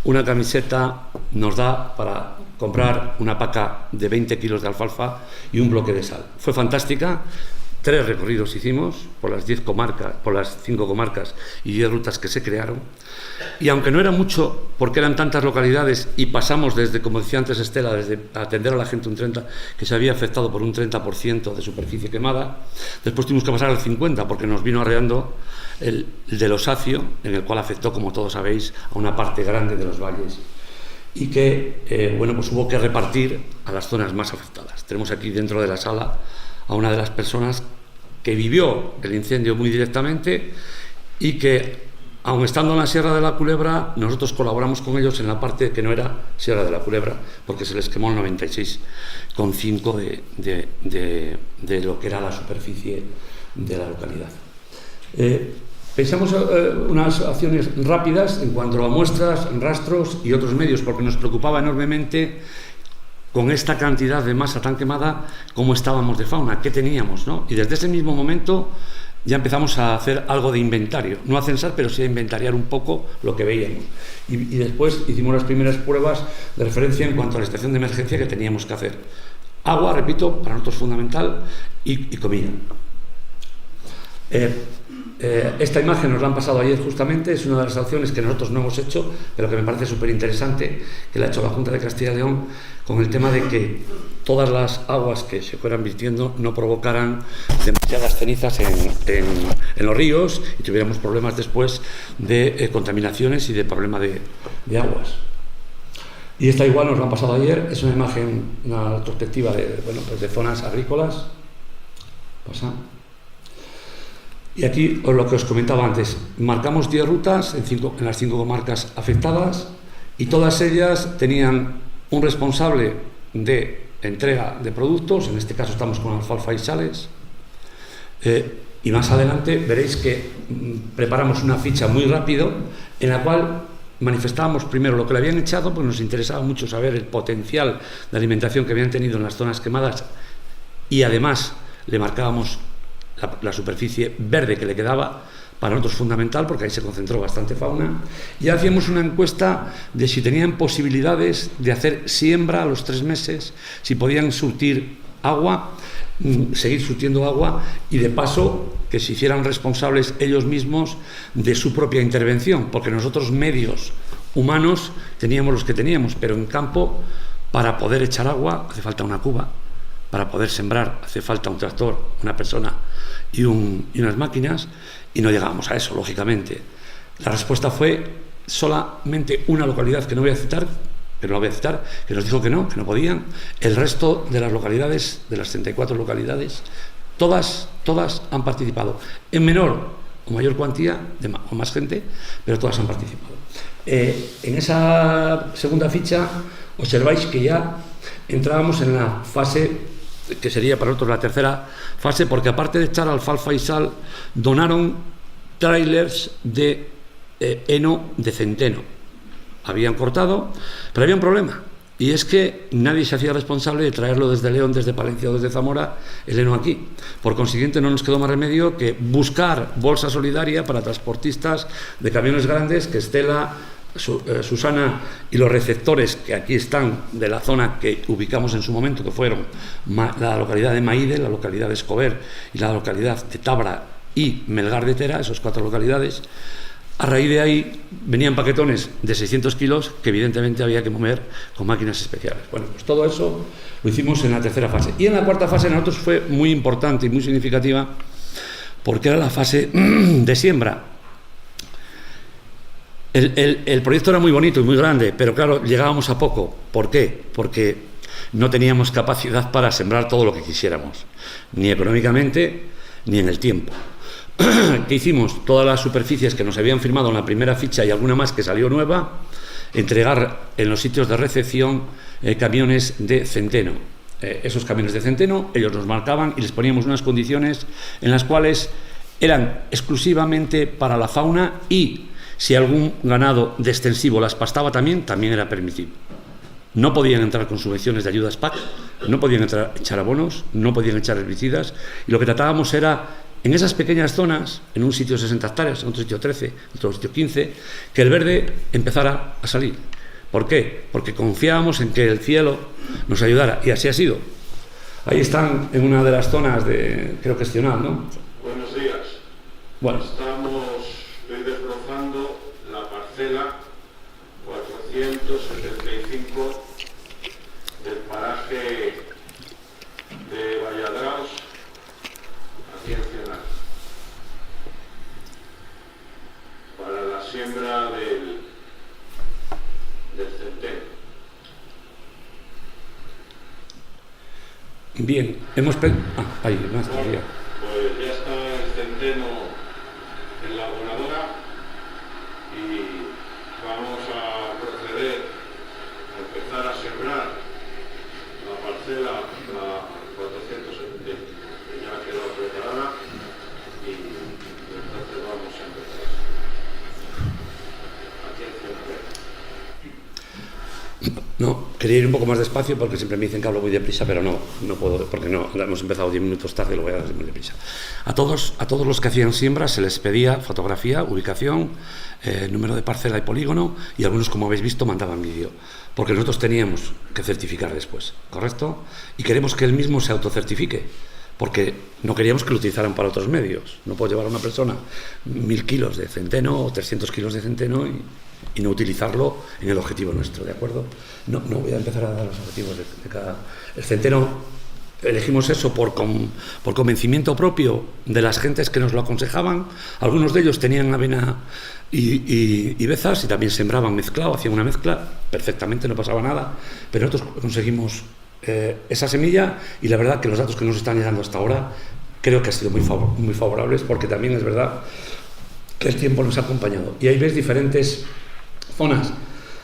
Una camiseta nos da para comprar una paca de 20 kilos de alfalfa y un bloque de sal. Fue fantástica. 3 recorridos hicimos por las 10 comarcas, por las 5 comarcas y 10 rutas que se crearon. Y aunque no era mucho, porque eran tantas localidades y pasamos desde, como decía antes Estela, desde atender a la gente que se había afectado por un 30% de superficie quemada, después tuvimos que pasar al 50% porque nos vino arreando el del Osacio, en el cual afectó, como todos sabéis, a una parte grande de los valles y que, pues hubo que repartir a las zonas más afectadas. Tenemos aquí dentro de la sala a una de las personas que vivió el incendio muy directamente y que, aun estando en la Sierra de la Culebra, nosotros colaboramos con ellos en la parte que no era Sierra de la Culebra, porque se les quemó el 96,5% de lo que era la superficie de la localidad. Pensamos unas acciones rápidas en cuanto a muestras, rastros y otros medios, porque nos preocupaba enormemente, con esta cantidad de masa tan quemada, cómo estábamos de fauna, qué teníamos, ¿no? Y desde ese mismo momento ya empezamos a hacer algo de inventario, no a censar, pero sí a inventariar un poco lo que veíamos. Y después hicimos las primeras pruebas de referencia en cuanto a la estación de emergencia que teníamos que hacer. Agua, repito, para nosotros fundamental, y comida. Esta imagen nos la han pasado ayer justamente, es una de las acciones que nosotros no hemos hecho, pero que me parece súper interesante, que la ha hecho la Junta de Castilla y León, con el tema de que todas las aguas que se fueran virtiendo no provocaran demasiadas cenizas en los ríos y tuviéramos problemas después de contaminaciones y de problema de aguas. Y esta igual nos la han pasado ayer, es una imagen, una perspectiva de zonas agrícolas. Pasa. Y aquí lo que os comentaba antes, marcamos 10 rutas en las 5 comarcas afectadas y todas ellas tenían un responsable de entrega de productos, en este caso estamos con alfalfa y sales, y más adelante veréis que preparamos una ficha muy rápido en la cual manifestábamos primero lo que le habían echado, porque nos interesaba mucho saber el potencial de alimentación que habían tenido en las zonas quemadas y además le marcábamos la superficie verde que le quedaba, para nosotros fundamental porque ahí se concentró bastante fauna, y hacíamos una encuesta de si tenían posibilidades de hacer siembra a los 3 meses, si podían surtir agua, seguir surtiendo agua, y de paso que se hicieran responsables ellos mismos de su propia intervención, porque nosotros medios humanos teníamos los que teníamos, pero en campo para poder echar agua hace falta una cuba, para poder sembrar hace falta un tractor, una persona y unas máquinas, y no llegábamos a eso, lógicamente. La respuesta fue solamente una localidad que no voy a citar, que nos dijo que no podían. El resto de las localidades, de las 34 localidades, todas han participado, en menor o mayor cuantía, o más gente, pero todas han participado. En esa segunda ficha observáis que ya entrábamos en la fase que sería para nosotros la tercera fase, porque aparte de echar alfalfa y sal, donaron trailers de heno de centeno. Habían cortado, pero había un problema, y es que nadie se hacía responsable de traerlo desde León, desde Palencia o desde Zamora, el heno aquí. Por consiguiente, no nos quedó más remedio que buscar bolsa solidaria para transportistas de camiones grandes, que Estela, Susana y los receptores que aquí están de la zona que ubicamos en su momento, que fueron la localidad de Maíde, la localidad de Escober y la localidad de Tabra y Melgar de Tera, esas 4 localidades. A raíz de ahí venían paquetones de 600 kilos que evidentemente había que mover con máquinas especiales. Bueno, pues todo eso lo hicimos en la tercera fase. Y en la cuarta fase nosotros fue muy importante y muy significativa, porque era la fase de siembra. El proyecto era muy bonito y muy grande, pero claro, llegábamos a poco. ¿Por qué? Porque no teníamos capacidad para sembrar todo lo que quisiéramos, ni económicamente ni en el tiempo. ¿Qué hicimos? Todas las superficies que nos habían firmado en la primera ficha y alguna más que salió nueva, entregar en los sitios de recepción camiones de centeno. Esos camiones de centeno ellos nos marcaban y les poníamos unas condiciones en las cuales eran exclusivamente para la fauna, y si algún ganado de extensivo las pastaba también era permitido. No podían entrar con subvenciones de ayudas PAC, no podían echar abonos, no podían echar herbicidas, y lo que tratábamos era en esas pequeñas zonas, en un sitio 60 hectáreas, en otro sitio 13, en otro sitio 15, que el verde empezara a salir. ¿Por qué? Porque confiábamos en que el cielo nos ayudara, y así ha sido. Ahí están en una de las zonas de, creo que es Cional, ¿no? Buenos días. Bueno. Estoy desbrozando la parcela 475 del paraje de Valladraos, aquí en Cional, para la siembra del centeno. Bien, ahí, más todavía. Pues ya está el centeno en la abonadora y vamos a proceder a empezar a sembrar la parcela, la 470, que ya ha quedado preparada, y entonces vamos a empezar aquí en Cional. No, quería ir un poco más despacio porque siempre me dicen que hablo muy deprisa, pero no puedo, porque no, hemos empezado 10 minutos tarde y lo voy a hacer muy deprisa. A todos los que hacían siembra se les pedía fotografía, ubicación, número de parcela y polígono, y algunos, como habéis visto, mandaban vídeo, porque nosotros teníamos que certificar después, ¿correcto? Y queremos que él mismo se autocertifique, porque no queríamos que lo utilizaran para otros medios. No puedo llevar a una persona 1000 kilos de centeno o 300 kilos de centeno y no utilizarlo en el objetivo nuestro, ¿de acuerdo? No voy a empezar a dar los objetivos de cada... El centeno, elegimos eso por convencimiento propio de las gentes que nos lo aconsejaban. Algunos de ellos tenían avena y bezas y también sembraban mezclado, hacían una mezcla, perfectamente, no pasaba nada, pero nosotros conseguimos esa semilla, y la verdad que los datos que nos están llegando hasta ahora creo que han sido muy favorables, porque también es verdad que el tiempo nos ha acompañado. Y ahí ves diferentes zonas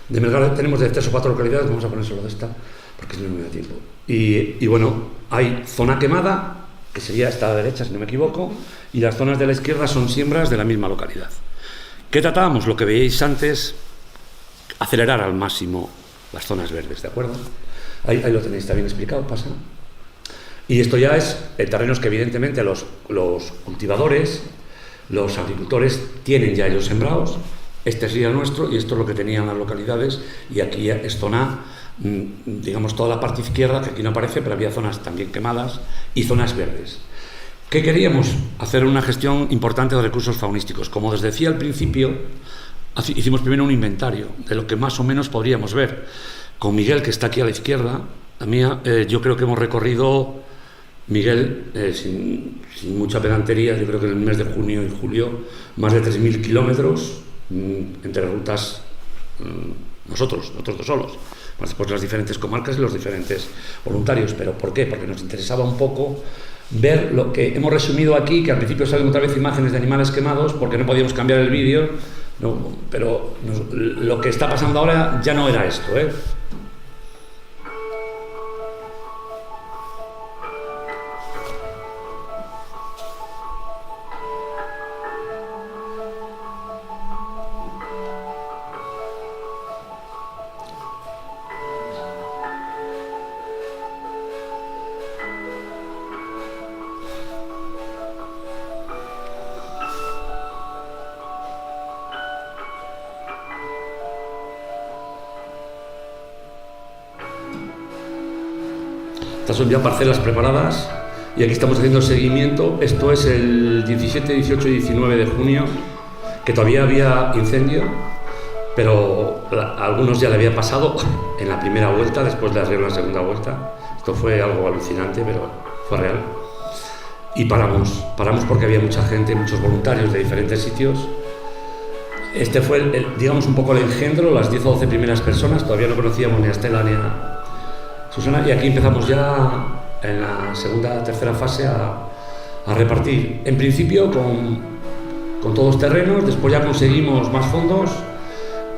de Melgar, tenemos de 3 o 4 localidades, vamos a poner solo de esta porque si no me da tiempo. Y bueno, hay zona quemada, que sería esta a la derecha si no me equivoco, y las zonas de la izquierda son siembras de la misma localidad. ¿Qué tratábamos? Lo que veíais antes, acelerar al máximo las zonas verdes, ¿de acuerdo? Ahí lo tenéis, está bien explicado, pasa. Y esto ya es terrenos que evidentemente los cultivadores, los agricultores tienen ya ellos sembrados. Este sería el nuestro y esto es lo que tenían las localidades, y aquí es zona, digamos, toda la parte izquierda, que aquí no aparece, pero había zonas también quemadas y zonas verdes. ¿Qué queríamos? Hacer una gestión importante de recursos faunísticos. Como os decía al principio, hicimos primero un inventario de lo que más o menos podríamos ver. Con Miguel, que está aquí a la izquierda, yo creo que hemos recorrido, Miguel, sin mucha pedantería, yo creo que en el mes de junio y julio, más de 3.000 kilómetros entre rutas, nosotros dos solos, más después las diferentes comarcas y los diferentes voluntarios. ¿Pero por qué? Porque nos interesaba un poco ver lo que hemos resumido aquí, que al principio salen otra vez imágenes de animales quemados porque no podíamos cambiar el vídeo, pero lo que está pasando ahora ya no era esto, ¿eh? Estas son ya parcelas preparadas y aquí estamos haciendo el seguimiento. Esto es el 17, 18 y 19 de junio, que todavía había incendio, pero a algunos ya le había pasado en la primera vuelta, después de hacer la segunda vuelta. Esto fue algo alucinante, pero fue real. Y paramos porque había mucha gente, muchos voluntarios de diferentes sitios. Este fue, digamos, un poco el engendro, las 10 o 12 primeras personas. Todavía no conocíamos ni a Estela ni a Susana, y aquí empezamos ya en la segunda, tercera fase a repartir. En principio con todos terrenos, después ya conseguimos más fondos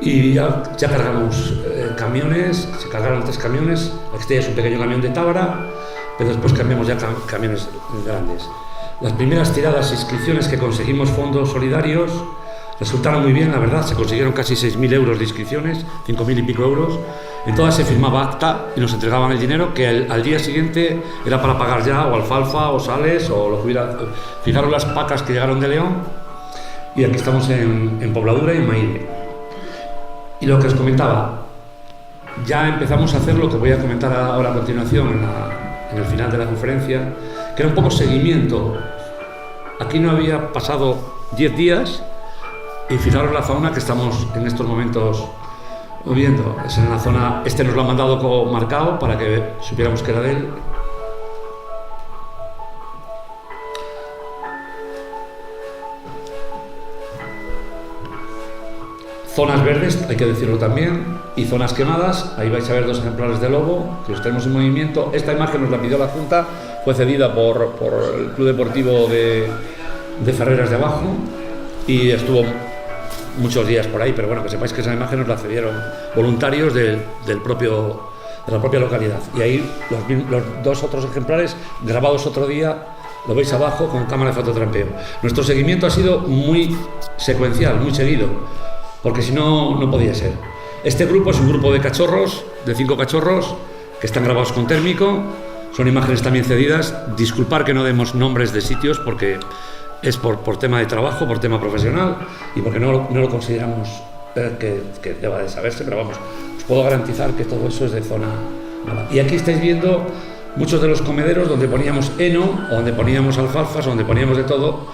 y ya cargamos camiones, se cargaron 3 camiones, este es un pequeño camión de Tábara, pero después cambiamos ya camiones grandes. Las primeras tiradas e inscripciones que conseguimos fondos solidarios resultaron muy bien, la verdad, se consiguieron casi 6.000 euros de inscripciones, 5.000 y pico euros, En todas se firmaba acta y nos entregaban el dinero que al día siguiente era para pagar ya o alfalfa o sales o lo que hubiera. Fijaros las pacas que llegaron de León y aquí estamos en Pobladura y en Maire. Y lo que os comentaba, ya empezamos a hacer lo que voy a comentar ahora a continuación en el final de la conferencia, que era un poco seguimiento. Aquí no había pasado 10 días y fijaros la fauna que estamos en estos momentos viendo. Es en la zona, nos lo han mandado como marcado para que supiéramos que era de él. Zonas verdes, hay que decirlo también, y zonas quemadas. Ahí vais a ver 2 ejemplares de lobo, que los tenemos en movimiento. Esta imagen nos la pidió la Junta, fue cedida por el Club Deportivo de Ferreras de Abajo y estuvo muchos días por ahí, pero bueno, que sepáis que esa imagen nos la cedieron voluntarios de la propia localidad. Y ahí los 2 otros ejemplares, grabados otro día, lo veis abajo con cámara de fototrampeo. Nuestro seguimiento ha sido muy secuencial, muy seguido, porque si no, no podía ser. Este grupo es un grupo de cachorros, de 5 cachorros, que están grabados con térmico, son imágenes también cedidas. Disculpar que no demos nombres de sitios, porque es por tema de trabajo, por tema profesional, y porque no lo consideramos que deba de saberse, pero vamos, os puedo garantizar que todo eso es de zona mala. Y aquí estáis viendo muchos de los comederos donde poníamos heno, donde poníamos alfalfas, donde poníamos de todo,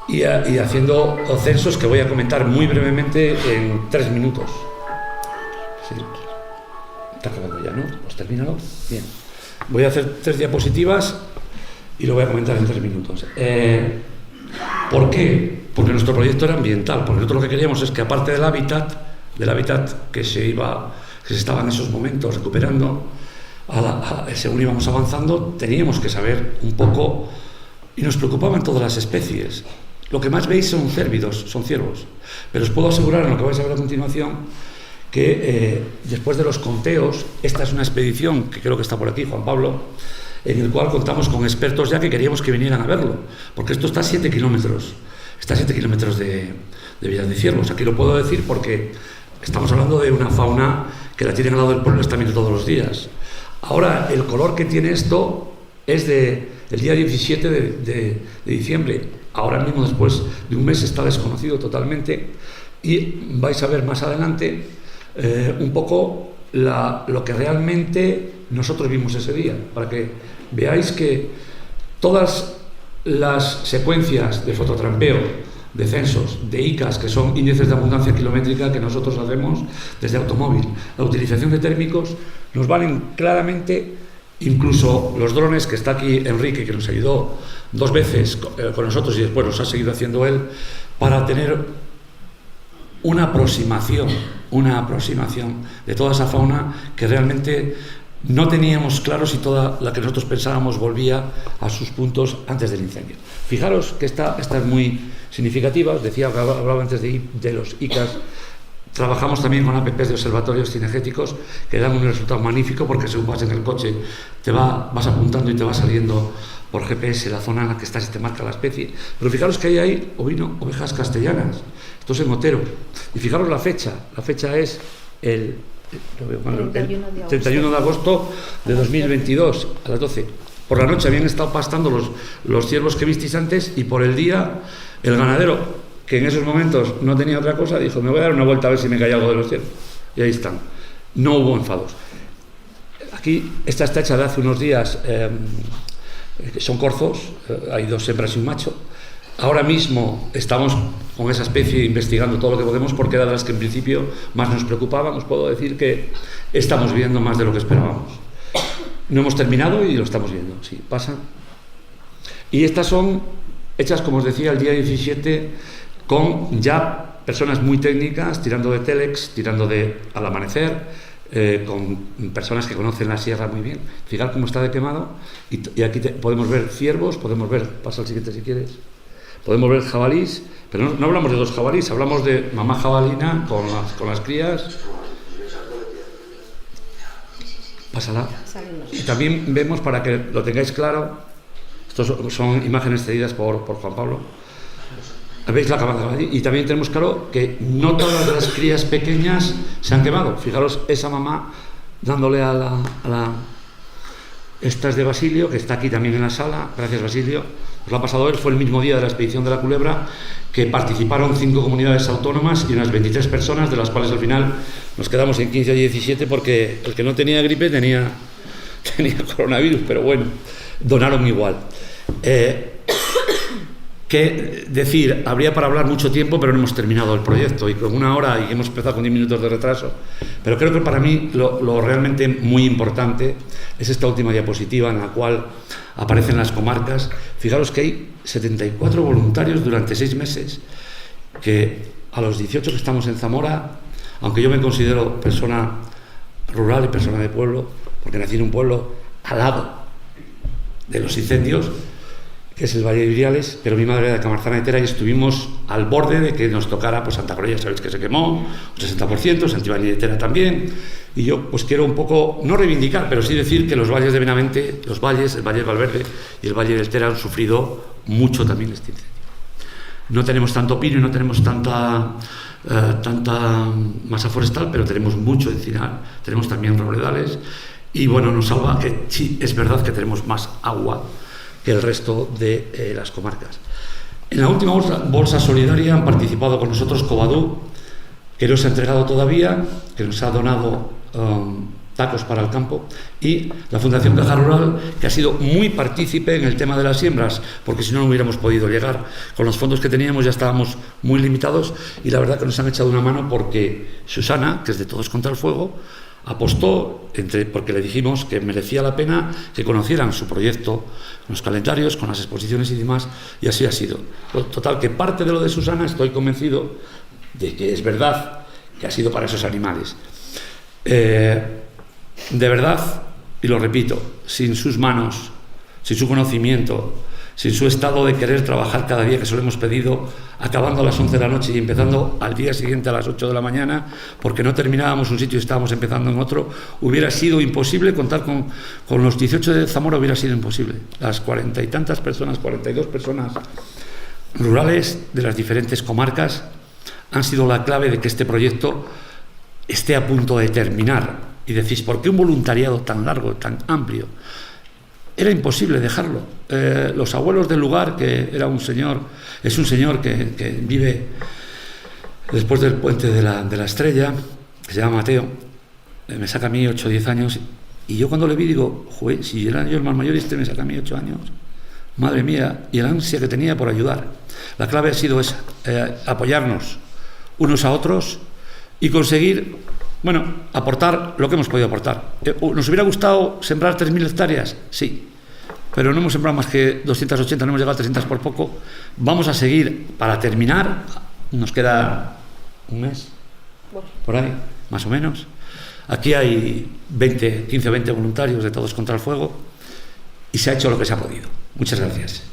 y haciendo censos que voy a comentar muy brevemente en 3 minutos. Sí. Está acabando ya, ¿no? Pues termínalo. Bien. Voy a hacer 3 diapositivas y lo voy a comentar en 3 minutos. ¿Por qué? Porque nuestro proyecto era ambiental, porque nosotros lo que queríamos es que, aparte del hábitat que se estaba en esos momentos recuperando, según íbamos avanzando, teníamos que saber un poco, y nos preocupaban todas las especies. Lo que más veis son cérvidos, son ciervos, pero os puedo asegurar, en lo que vais a ver a continuación, que después de los conteos, esta es una expedición que creo que está por aquí, Juan Pablo, en el cual contamos con expertos ya que queríamos que vinieran a verlo, porque esto está a 7 kilómetros, de Villas de Ciervos. Aquí lo puedo decir porque estamos hablando de una fauna que la tienen al lado del pueblo, está viendo todos los días. Ahora, el color que tiene esto es del día 17 de diciembre. Ahora mismo, después de un mes, está desconocido totalmente, y vais a ver más adelante un poco lo que realmente nosotros vimos ese día, para que veáis que todas las secuencias de fototrampeo, de censos, de ICAS, que son índices de abundancia kilométrica que nosotros hacemos desde automóvil, la utilización de térmicos, nos valen claramente. Incluso los drones, que está aquí Enrique, que nos ayudó 2 veces con nosotros y después nos ha seguido haciendo él, para tener una aproximación de toda esa fauna que realmente no teníamos claro si toda la que nosotros pensábamos volvía a sus puntos antes del incendio. Fijaros que esta es muy significativa. Os decía, hablaba antes de los ICAS. Trabajamos también con APPs de observatorios cinegéticos que dan un resultado magnífico, porque según vas en el coche vas apuntando y te va saliendo por GPS la zona en la que estás y te marca la especie. Pero fijaros que ahí hay ovejas castellanas. Esto es en Otero. Y fijaros la fecha es el 31 de agosto de 2022 a las 12. Por la noche habían estado pastando los ciervos que visteis antes, y por el día el ganadero, que en esos momentos no tenía otra cosa, dijo: me voy a dar una vuelta a ver si me cae algo de los ciervos. Y ahí están. No hubo enfados. Aquí esta está hecha de hace unos días, son corzos, hay 2 hembras y un macho. Ahora mismo estamos con esa especie investigando todo lo que podemos, porque era de las que en principio más nos preocupaban. Os puedo decir que estamos viendo más de lo que esperábamos. No hemos terminado y lo estamos viendo. Sí, pasa. Y estas son hechas, como os decía, el día 17, con ya personas muy técnicas, tirando de Telex, tirando al amanecer, con personas que conocen la sierra muy bien. Fijar cómo está de quemado, y aquí podemos ver ciervos, podemos ver, pasa al siguiente si quieres, podemos ver jabalís, pero no hablamos de 2 jabalís, hablamos de mamá jabalina con las crías. Pásala. Y también vemos, para que lo tengáis claro, estos son imágenes cedidas por Juan Pablo. ¿Veis la cabana? Y también tenemos claro que no todas las crías pequeñas se han quemado. Fijaros esa mamá dándole a la... Esta es de Basilio, que está aquí también en la sala. Gracias, Basilio. Os lo ha pasado él. Fue el mismo día de la expedición de la Culebra, que participaron 5 comunidades autónomas y unas 23 personas, de las cuales al final nos quedamos en 15 o 17 porque el que no tenía gripe tenía coronavirus, pero bueno, donaron igual. ¿Qué decir? Habría para hablar mucho tiempo, pero no hemos terminado el proyecto, y con 1 hora, y hemos empezado con 10 minutos de retraso. Pero creo que para mí lo realmente muy importante es esta última diapositiva, en la cual aparecen las comarcas. Fijaros que hay 74 voluntarios durante 6 meses, que a los 18 que estamos en Zamora, aunque yo me considero persona rural y persona de pueblo, porque nací en un pueblo al lado de los incendios, que es el Valle de Iriales, pero mi madre era de Camarzana de Tera y estuvimos al borde de que nos tocara, pues Santa Cruz, ya sabéis que se quemó, un 60%, Santibáñez de Tera también, y yo pues quiero un poco, no reivindicar, pero sí decir que los valles de Benavente, los valles, el Valle del Valverde y el Valle del Tera han sufrido mucho también este incendio. No tenemos tanto pino y no tenemos tanta masa forestal, pero tenemos mucho encinar, tenemos también robledales, y bueno, nos salva que sí, es verdad que tenemos más agua que el resto de las comarcas. En la última bolsa solidaria han participado con nosotros Covadú, que no se ha entregado todavía, que nos ha donado tacos para el campo, y la Fundación Caja Rural, que ha sido muy partícipe en el tema de las siembras, porque si no, no hubiéramos podido llegar. Con los fondos que teníamos ya estábamos muy limitados, y la verdad que nos han echado una mano, porque Susana, que es de Todos contra el Fuego, apostó, porque le dijimos que merecía la pena que conocieran su proyecto, con los calendarios, con las exposiciones y demás, y así ha sido. Total, que parte de lo de Susana estoy convencido de que es verdad que ha sido para esos animales. De verdad, y lo repito, sin sus manos, sin su conocimiento, sin su estado de querer trabajar cada día, que se lo hemos pedido, acabando a las 11 de la noche y empezando al día siguiente a las 8 de la mañana, porque no terminábamos un sitio y estábamos empezando en otro, hubiera sido imposible contar con los 18 de Zamora, hubiera sido imposible. Las 40 y tantas personas, 42 personas rurales de las diferentes comarcas han sido la clave de que este proyecto esté a punto de terminar. Y decís, ¿por qué un voluntariado tan largo, tan amplio? Era imposible dejarlo. Los abuelos del lugar, que era es un señor que vive después del puente de la Estrella, que se llama Mateo, me saca a mí 8 o 10 años, y yo cuando le vi digo, joder, si era yo el más mayor y este me saca a mí 8 años, madre mía, y el ansia que tenía por ayudar. La clave ha sido esa, apoyarnos unos a otros y conseguir, bueno, aportar lo que hemos podido aportar. ¿Nos hubiera gustado sembrar 3.000 hectáreas? Sí, pero no hemos sembrado más que 280, no hemos llegado a 300 por poco. Vamos a seguir para terminar, nos queda un mes, por ahí, más o menos. Aquí hay 15 o 20 voluntarios de Todos contra el Fuego y se ha hecho lo que se ha podido. Muchas gracias.